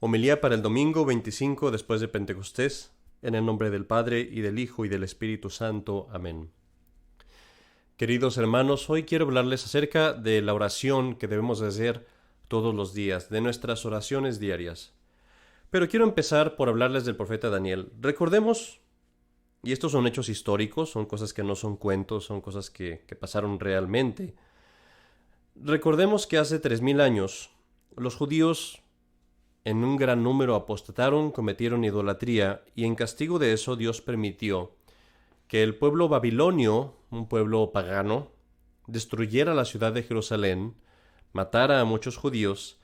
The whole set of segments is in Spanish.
Homilía para el domingo 25 después de Pentecostés, en el nombre del Padre, y del Hijo, y del Espíritu Santo. Amén. Queridos hermanos, hoy quiero hablarles acerca de la oración que debemos hacer todos los días, de nuestras oraciones diarias. Pero quiero empezar por hablarles del profeta Daniel. Recordemos, y estos son hechos históricos, son cosas que no son cuentos, son cosas que pasaron realmente. Recordemos que hace 3000 años los judíos en un gran número apostataron, cometieron idolatría, y en castigo de eso Dios permitió que el pueblo babilonio, un pueblo pagano, destruyera la ciudad de Jerusalén, matara a muchos judíos,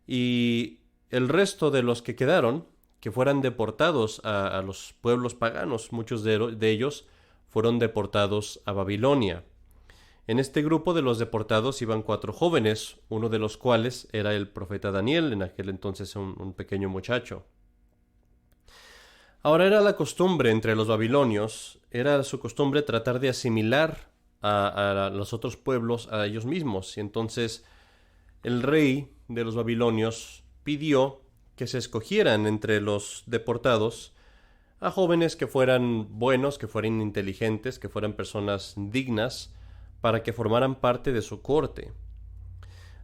y el resto de los que quedaron, que fueran deportados a los pueblos paganos, muchos de ellos fueron deportados a Babilonia. En este grupo de los deportados iban 4 jóvenes, uno de los cuales era el profeta Daniel, en aquel entonces un pequeño muchacho. Ahora era la costumbre entre los babilonios, era su costumbre tratar de asimilar a los otros pueblos a ellos mismos. Y entonces el rey de los babilonios pidió que se escogieran entre los deportados a jóvenes que fueran buenos, que fueran inteligentes, que fueran personas dignas, para que formaran parte de su corte.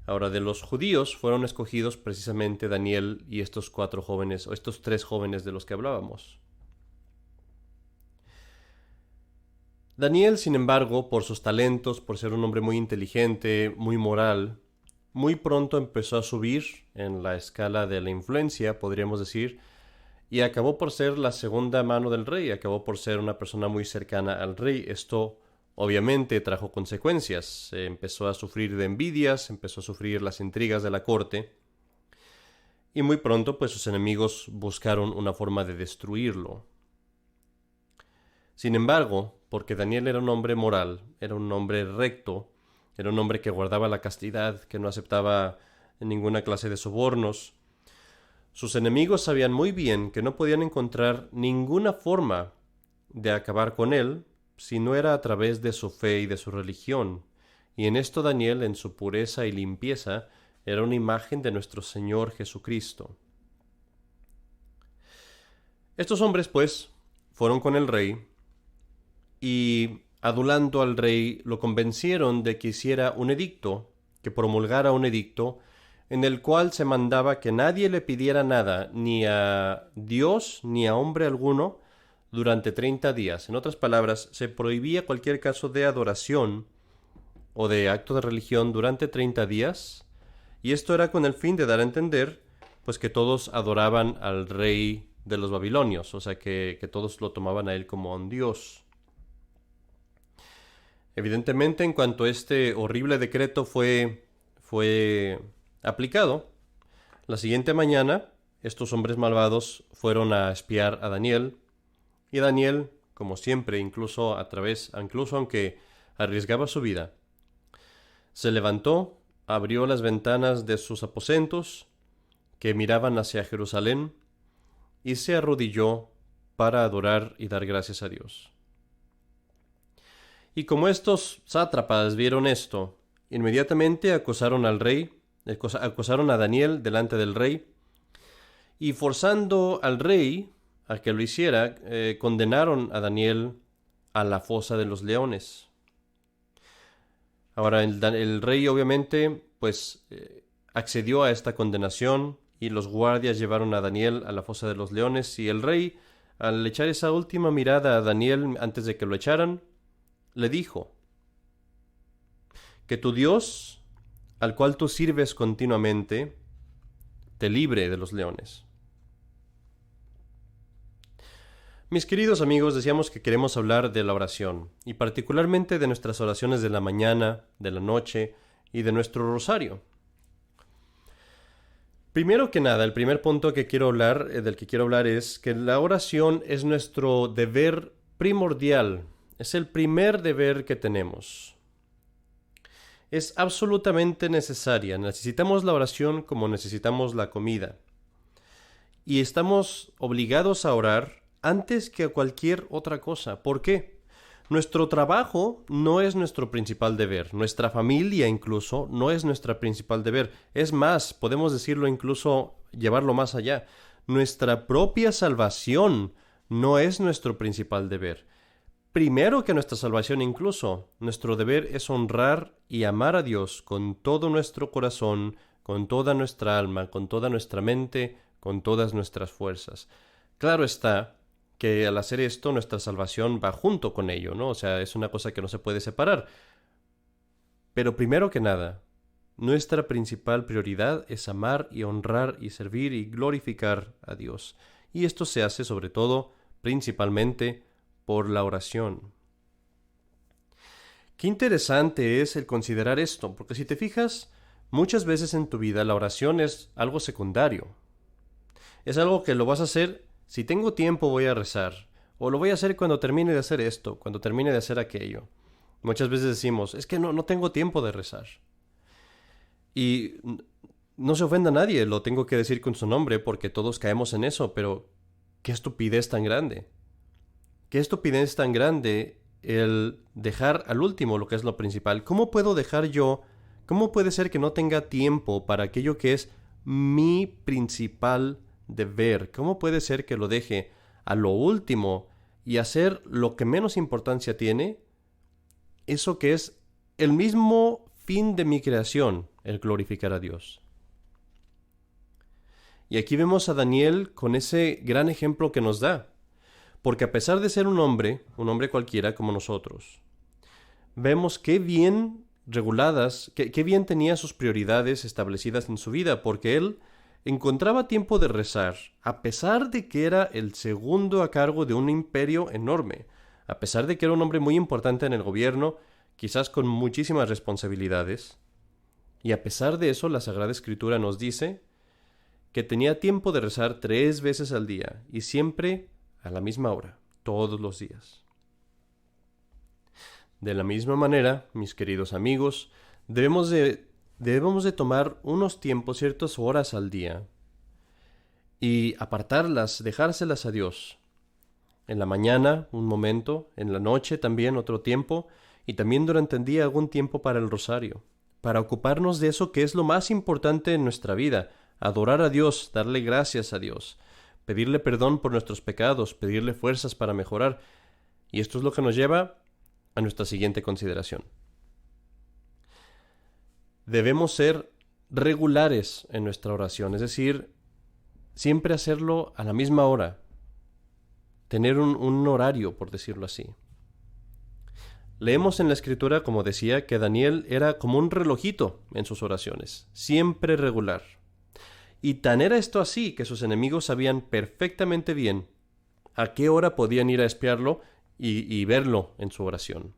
Ahora, de los judíos fueron escogidos precisamente Daniel y estos 4 jóvenes, o estos 3 jóvenes de los que hablábamos. Daniel, sin embargo, por sus talentos, por ser un hombre muy inteligente, muy moral, muy pronto empezó a subir en la escala de la influencia, podríamos decir, y acabó por ser la segunda mano del rey, acabó por ser una persona muy cercana al rey. Esto obviamente trajo consecuencias. Empezó a sufrir de envidias, empezó a sufrir las intrigas de la corte, y muy pronto pues sus enemigos buscaron una forma de destruirlo. Sin embargo, porque Daniel era un hombre moral, era un hombre recto, era un hombre que guardaba la castidad, que no aceptaba ninguna clase de sobornos, sus enemigos sabían muy bien que no podían encontrar ninguna forma de acabar con él si no era a través de su fe y de su religión. Y en esto Daniel, en su pureza y limpieza, era una imagen de nuestro Señor Jesucristo. Estos hombres, pues, fueron con el rey y, adulando al rey, lo convencieron de que hiciera un edicto, que promulgara un edicto, en el cual se mandaba que nadie le pidiera nada, ni a Dios ni a hombre alguno, durante 30 días. En otras palabras, se prohibía cualquier caso de adoración o de acto de religión durante 30 días, y esto era con el fin de dar a entender pues que todos adoraban al rey de los babilonios, o sea que todos lo tomaban a él como a un dios. Evidentemente, en cuanto este horrible decreto fue aplicado, la siguiente mañana estos hombres malvados fueron a espiar a Daniel. Y Daniel, como siempre, incluso aunque arriesgaba su vida, se levantó, abrió las ventanas de sus aposentos, que miraban hacia Jerusalén, y se arrodilló para adorar y dar gracias a Dios. Y como estos sátrapas vieron esto, inmediatamente acusaron al rey, acusaron a Daniel delante del rey, y forzando al rey a que lo hiciera, condenaron a Daniel a la fosa de los leones. Ahora el rey obviamente pues accedió a esta condenación, y los guardias llevaron a Daniel a la fosa de los leones, y el rey, al echar esa última mirada a Daniel antes de que lo echaran, le dijo: que tu Dios, al cual tú sirves continuamente, te libre de los leones. Mis queridos amigos, decíamos que queremos hablar de la oración, y particularmente de nuestras oraciones de la mañana, de la noche y de nuestro rosario. Primero que nada, el primer punto del que quiero hablar es que la oración es nuestro deber primordial, es el primer deber que tenemos. Es absolutamente necesaria, necesitamos la oración como necesitamos la comida, y estamos obligados a orar antes que a cualquier otra cosa. ¿Por qué? Nuestro trabajo no es nuestro principal deber, nuestra familia incluso no es nuestra principal deber. Es más, podemos decirlo incluso, llevarlo más allá. Nuestra propia salvación no es nuestro principal deber. Primero que nuestra salvación incluso, nuestro deber es honrar y amar a Dios con todo nuestro corazón, con toda nuestra alma, con toda nuestra mente, con todas nuestras fuerzas. Claro está que al hacer esto nuestra salvación va junto con ello, ¿no? O sea, es una cosa que no se puede separar. Pero primero que nada, nuestra principal prioridad es amar y honrar y servir y glorificar a Dios. Y esto se hace sobre todo, principalmente, por la oración. Qué interesante es el considerar esto, porque si te fijas, muchas veces en tu vida la oración es algo secundario. Es algo que lo vas a hacer, si tengo tiempo voy a rezar, o lo voy a hacer cuando termine de hacer esto, cuando termine de hacer aquello. Muchas veces decimos, es que no tengo tiempo de rezar. Y no se ofenda a nadie, lo tengo que decir con su nombre, porque todos caemos en eso, pero qué estupidez tan grande. Qué estupidez tan grande el dejar al último lo que es lo principal. ¿Cómo puedo dejar yo, cómo puede ser que no tenga tiempo para aquello que es mi principal deber? ¿Cómo puede ser que lo deje a lo último y hacer lo que menos importancia tiene? Eso que es el mismo fin de mi creación, el glorificar a Dios. Y aquí vemos a Daniel con ese gran ejemplo que nos da. Porque a pesar de ser un hombre cualquiera como nosotros, vemos qué bien reguladas, qué bien tenía sus prioridades establecidas en su vida, porque él encontraba tiempo de rezar, a pesar de que era el segundo a cargo de un imperio enorme, a pesar de que era un hombre muy importante en el gobierno, quizás con muchísimas responsabilidades, y a pesar de eso la Sagrada Escritura nos dice que tenía tiempo de rezar 3 veces al día, y siempre a la misma hora, todos los días. De la misma manera, mis queridos amigos, debemos de tomar unos tiempos, ciertas horas al día, y apartarlas, dejárselas a Dios. En la mañana, un momento, en la noche también otro tiempo, y también durante el día algún tiempo para el rosario, para ocuparnos de eso que es lo más importante en nuestra vida, adorar a Dios, darle gracias a Dios, pedirle perdón por nuestros pecados, pedirle fuerzas para mejorar. Y esto es lo que nos lleva a nuestra siguiente consideración. Debemos ser regulares en nuestra oración, es decir, siempre hacerlo a la misma hora, tener un horario, por decirlo así. Leemos en la Escritura, como decía, que Daniel era como un relojito en sus oraciones, siempre regular. Y tan era esto así que sus enemigos sabían perfectamente bien a qué hora podían ir a espiarlo y verlo en su oración.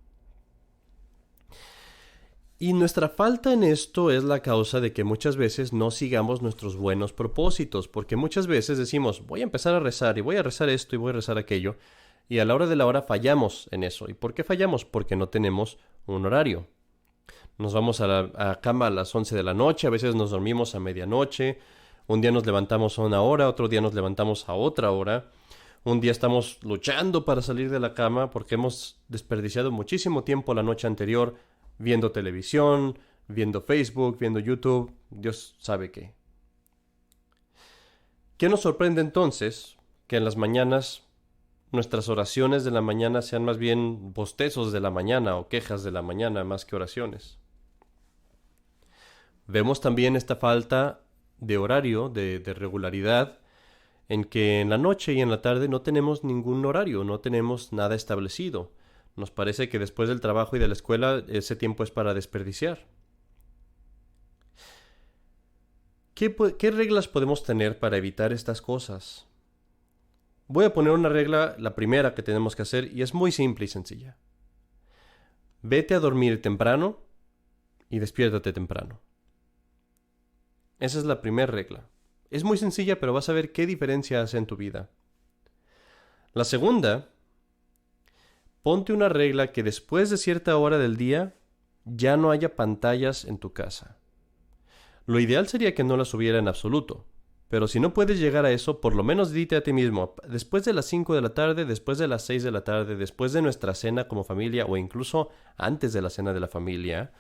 Y nuestra falta en esto es la causa de que muchas veces no sigamos nuestros buenos propósitos, porque muchas veces decimos, voy a empezar a rezar y voy a rezar esto y voy a rezar aquello, y a la hora de la hora fallamos en eso. ¿Y por qué fallamos? Porque no tenemos un horario. Nos vamos a la cama a las 11 de la noche, a veces nos dormimos a medianoche. Un día nos levantamos a una hora, otro día nos levantamos a otra hora. Un día estamos luchando para salir de la cama porque hemos desperdiciado muchísimo tiempo la noche anterior viendo televisión, viendo Facebook, viendo YouTube, Dios sabe qué. ¿Qué nos sorprende entonces? Que en las mañanas nuestras oraciones de la mañana sean más bien bostezos de la mañana o quejas de la mañana más que oraciones. Vemos también esta falta de horario, de regularidad, en que en la noche y en la tarde no tenemos ningún horario, no tenemos nada establecido. Nos parece que después del trabajo y de la escuela ese tiempo es para desperdiciar. ¿Qué reglas podemos tener para evitar estas cosas? Voy a poner una regla, la primera que tenemos que hacer, y es muy simple y sencilla. Vete a dormir temprano y despiértate temprano. Esa es la primera regla. Es muy sencilla, pero vas a ver qué diferencia hace en tu vida. La segunda, ponte una regla que después de cierta hora del día ya no haya pantallas en tu casa. Lo ideal sería que no las hubiera en absoluto, Pero si no puedes llegar a eso, por lo menos dite a ti mismo, después de las 5 de la tarde, después de las 6 de la tarde, después de nuestra cena como familia o incluso antes de la cena de la familia,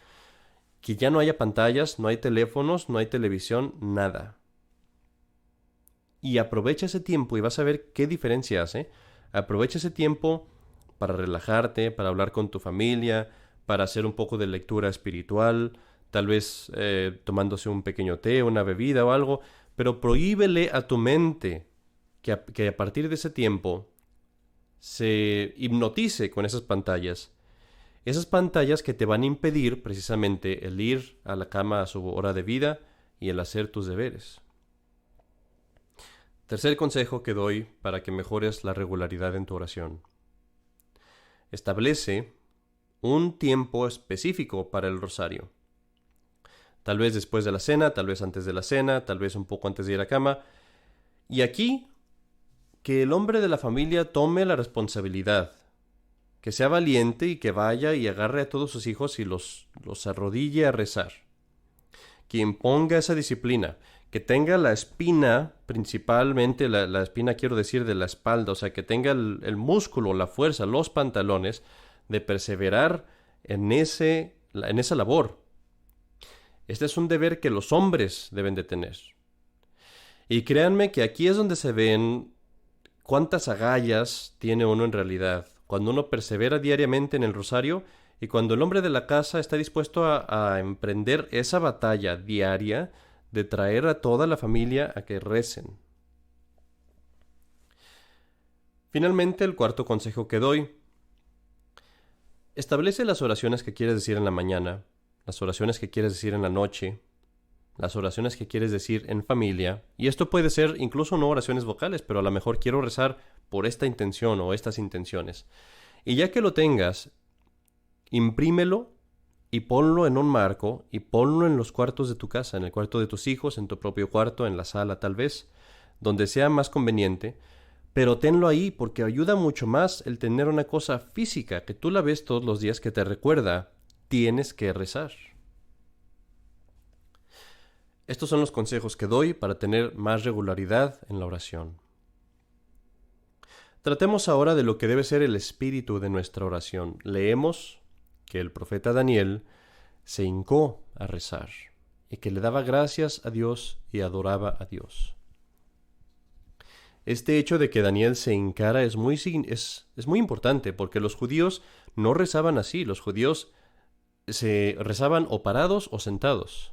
que ya no haya pantallas, no hay teléfonos, no hay televisión, nada. Y aprovecha ese tiempo y vas a ver qué diferencia hace. Aprovecha ese tiempo para relajarte, para hablar con tu familia, para hacer un poco de lectura espiritual, tal vez tomándose un pequeño té, una bebida o algo, pero prohíbele a tu mente que a partir de ese tiempo se hipnotice con esas pantallas. Esas pantallas que te van a impedir precisamente el ir a la cama a su hora de vida y el hacer tus deberes. Tercer consejo que doy para que mejores la regularidad en tu oración. Establece un tiempo específico para el rosario. Tal vez después de la cena, tal vez antes de la cena, tal vez un poco antes de ir a cama. Y aquí, que el hombre de la familia tome la responsabilidad. Que sea valiente y que vaya y agarre a todos sus hijos y los arrodille a rezar. Que imponga esa disciplina. Que tenga la espina, principalmente la espina quiero decir de la espalda, o sea, que tenga el músculo, la fuerza, los pantalones de perseverar en esa labor. Este es un deber que los hombres deben de tener. Y créanme que aquí es donde se ven cuántas agallas tiene uno en realidad. Cuando uno persevera diariamente en el rosario y cuando el hombre de la casa está dispuesto a emprender esa batalla diaria de traer a toda la familia a que recen. Finalmente, el cuarto consejo que doy. Establece las oraciones que quieres decir en la mañana, las oraciones que quieres decir en la noche, las oraciones que quieres decir en familia. Y esto puede ser incluso no oraciones vocales, pero a lo mejor quiero rezar por esta intención o estas intenciones. Y ya que lo tengas, imprímelo y ponlo en un marco y ponlo en los cuartos de tu casa, en el cuarto de tus hijos, en tu propio cuarto, en la sala tal vez, donde sea más conveniente, pero tenlo ahí porque ayuda mucho más el tener una cosa física que tú la ves todos los días que te recuerda, tienes que rezar. Estos son los consejos que doy para tener más regularidad en la oración. Tratemos ahora de lo que debe ser el espíritu de nuestra oración. Leemos que el profeta Daniel se hincó a rezar y que le daba gracias a Dios y adoraba a Dios. Este hecho de que Daniel se hincara es muy importante porque los judíos no rezaban así. Los judíos se rezaban o parados o sentados.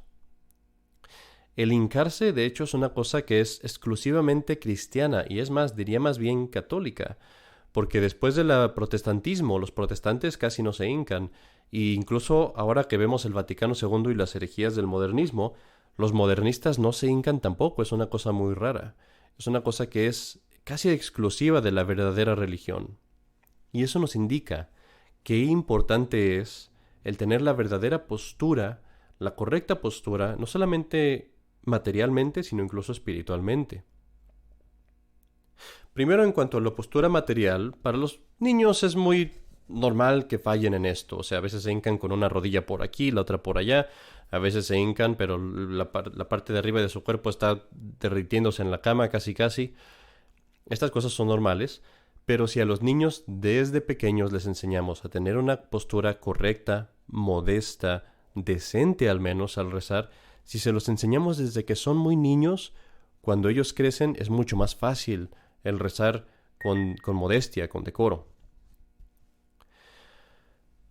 El hincarse, de hecho, es una cosa que es exclusivamente cristiana y es más, diría más bien católica, porque después del protestantismo, los protestantes casi no se hincan, e incluso ahora que vemos el Vaticano II y las herejías del modernismo, los modernistas no se hincan tampoco, es una cosa muy rara, es una cosa que es casi exclusiva de la verdadera religión. Y eso nos indica qué importante es el tener la verdadera postura, la correcta postura, no solamente materialmente, sino incluso espiritualmente. Primero, en cuanto a la postura material, para los niños es muy normal que fallen en esto. O sea, a veces se hincan con una rodilla por aquí, la otra por allá. A veces se hincan, pero la parte de arriba de su cuerpo está derritiéndose en la cama casi. Estas cosas son normales. Pero si a los niños desde pequeños les enseñamos a tener una postura correcta, modesta, decente al menos al rezar, si se los enseñamos desde que son muy niños, cuando ellos crecen es mucho más fácil el rezar con modestia, con decoro.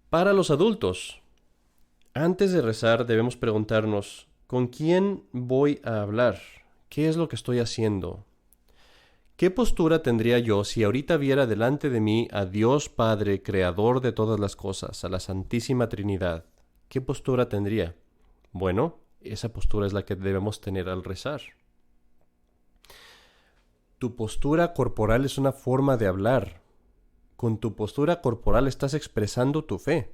Para los adultos, antes de rezar debemos preguntarnos, ¿con quién voy a hablar? ¿Qué es lo que estoy haciendo? ¿Qué postura tendría yo si ahorita viera delante de mí a Dios Padre, Creador de todas las cosas, a la Santísima Trinidad? ¿Qué postura tendría? Bueno, esa postura es la que debemos tener al rezar. Tu postura corporal es una forma de hablar. Con tu postura corporal estás expresando tu fe.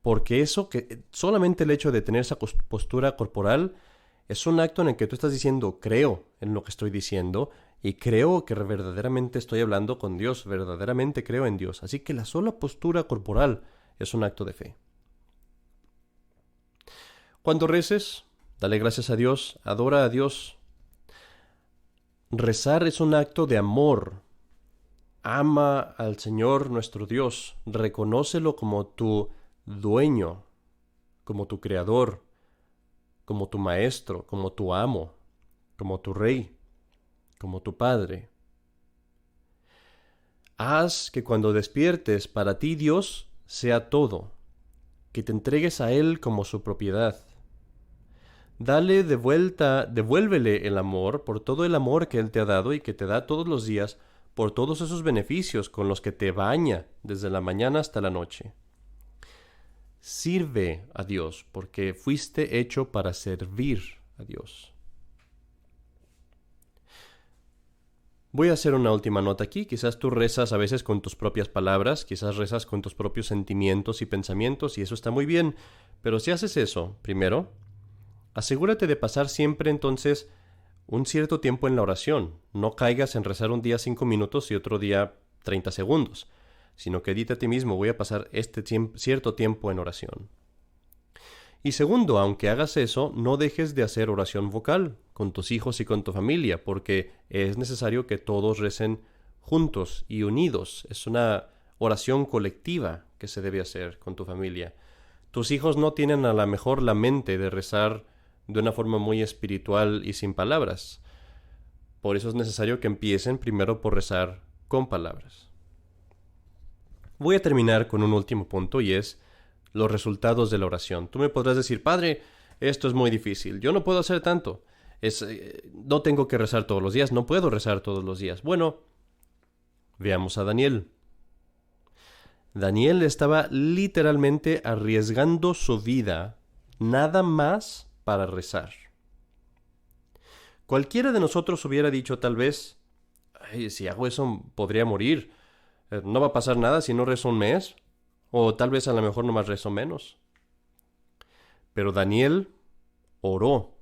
Porque solamente el hecho de tener esa postura corporal es un acto en el que tú estás diciendo, creo en lo que estoy diciendo y creo que verdaderamente estoy hablando con Dios, verdaderamente creo en Dios. Así que la sola postura corporal es un acto de fe. Cuando reces, dale gracias a Dios, adora a Dios. Rezar es un acto de amor. Ama al Señor nuestro Dios, reconócelo como tu dueño, como tu creador, como tu maestro, como tu amo, como tu rey, como tu padre. Haz que cuando despiertes para ti Dios sea todo, que te entregues a Él como su propiedad. Devuélvele el amor por todo el amor que Él te ha dado y que te da todos los días, por todos esos beneficios con los que te baña desde la mañana hasta la noche. Sirve a Dios, porque fuiste hecho para servir a Dios. Voy a hacer una última nota aquí. Quizás tú rezas a veces con tus propias palabras, quizás rezas con tus propios sentimientos y pensamientos, y eso está muy bien. Pero si haces eso, primero, asegúrate de pasar siempre entonces un cierto tiempo en la oración. No caigas en rezar un día 5 minutos y otro día 30 segundos, sino que dite a ti mismo, voy a pasar cierto tiempo en oración. Y segundo, aunque hagas eso, no dejes de hacer oración vocal con tus hijos y con tu familia, porque es necesario que todos recen juntos y unidos. Es una oración colectiva que se debe hacer con tu familia. Tus hijos no tienen a lo mejor la mente de rezar de una forma muy espiritual y sin palabras. Por eso es necesario que empiecen primero por rezar con palabras. Voy a terminar con un último punto y es los resultados de la oración. Tú me podrás decir, Padre, esto es muy difícil, yo no puedo hacer tanto, no tengo que rezar todos los días, no puedo rezar todos los días. Bueno, veamos a Daniel. Daniel estaba literalmente arriesgando su vida nada más para rezar. Cualquiera de nosotros hubiera dicho tal vez, ay, si hago eso podría morir, no va a pasar nada si no rezo un mes, o tal vez a lo mejor nomás rezo menos. Pero Daniel oró,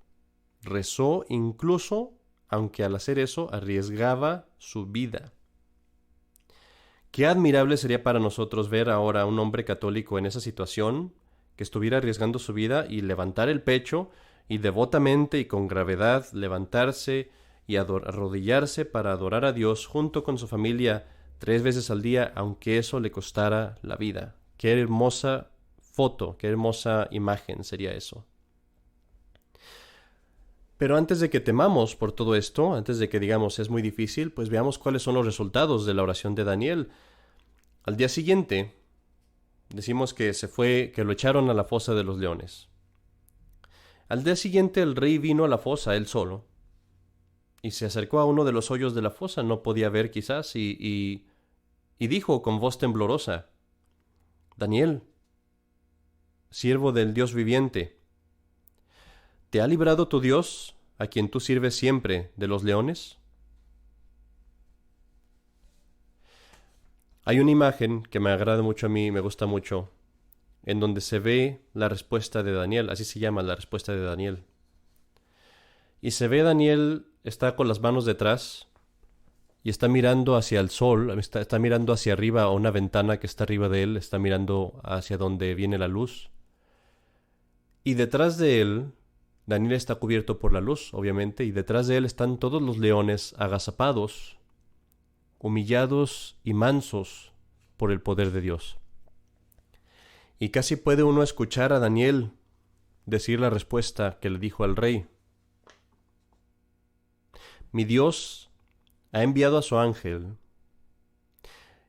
rezó incluso, aunque al hacer eso arriesgaba su vida. Qué admirable sería para nosotros ver ahora a un hombre católico en esa situación, que estuviera arriesgando su vida y levantar el pecho y devotamente y con gravedad levantarse y arrodillarse para adorar a Dios junto con su familia 3 veces al día, aunque eso le costara la vida. Qué hermosa foto, qué hermosa imagen sería eso. Pero antes de que temamos por todo esto, antes de que digamos es muy difícil, pues veamos cuáles son los resultados de la oración de Daniel. Al día siguiente, decimos que que lo echaron a la fosa de los leones. Al día siguiente el rey vino a la fosa él solo y se acercó a uno de los hoyos de la fosa, no podía ver quizás, y dijo con voz temblorosa, Daniel, siervo del Dios viviente, ¿te ha librado tu Dios, a quien tú sirves siempre, de los leones? Hay una imagen que me agrada mucho a mí, me gusta mucho, en donde se ve la respuesta de Daniel, así se llama la respuesta de Daniel. Y se ve Daniel, está con las manos detrás y está mirando hacia el sol, está mirando hacia arriba a una ventana que está arriba de él, está mirando hacia donde viene la luz. Y detrás de él, Daniel está cubierto por la luz, obviamente, y detrás de él están todos los leones agazapados, humillados y mansos por el poder de Dios. Y casi puede uno escuchar a Daniel decir la respuesta que le dijo al rey. Mi Dios ha enviado a su ángel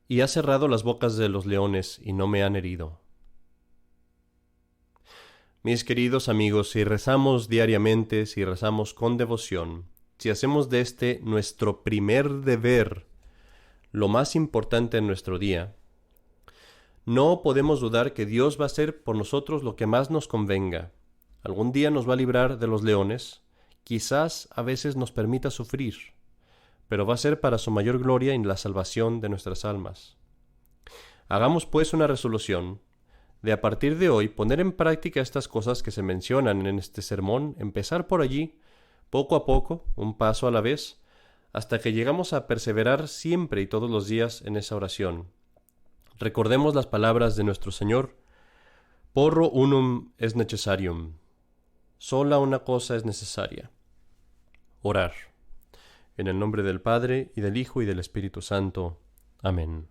y ha cerrado las bocas de los leones y no me han herido. Mis queridos amigos, si rezamos diariamente, si rezamos con devoción, si hacemos de este nuestro primer deber, lo más importante en nuestro día, no podemos dudar que Dios va a hacer por nosotros lo que más nos convenga. Algún día nos va a librar de los leones, quizás a veces nos permita sufrir, pero va a ser para su mayor gloria y la salvación de nuestras almas. Hagamos pues una resolución de a partir de hoy poner en práctica estas cosas que se mencionan en este sermón, empezar por allí, poco a poco, un paso a la vez, hasta que llegamos a perseverar siempre y todos los días en esa oración. Recordemos las palabras de nuestro Señor, porro unum est necessarium, sola una cosa es necesaria, orar. En el nombre del Padre, y del Hijo, y del Espíritu Santo. Amén.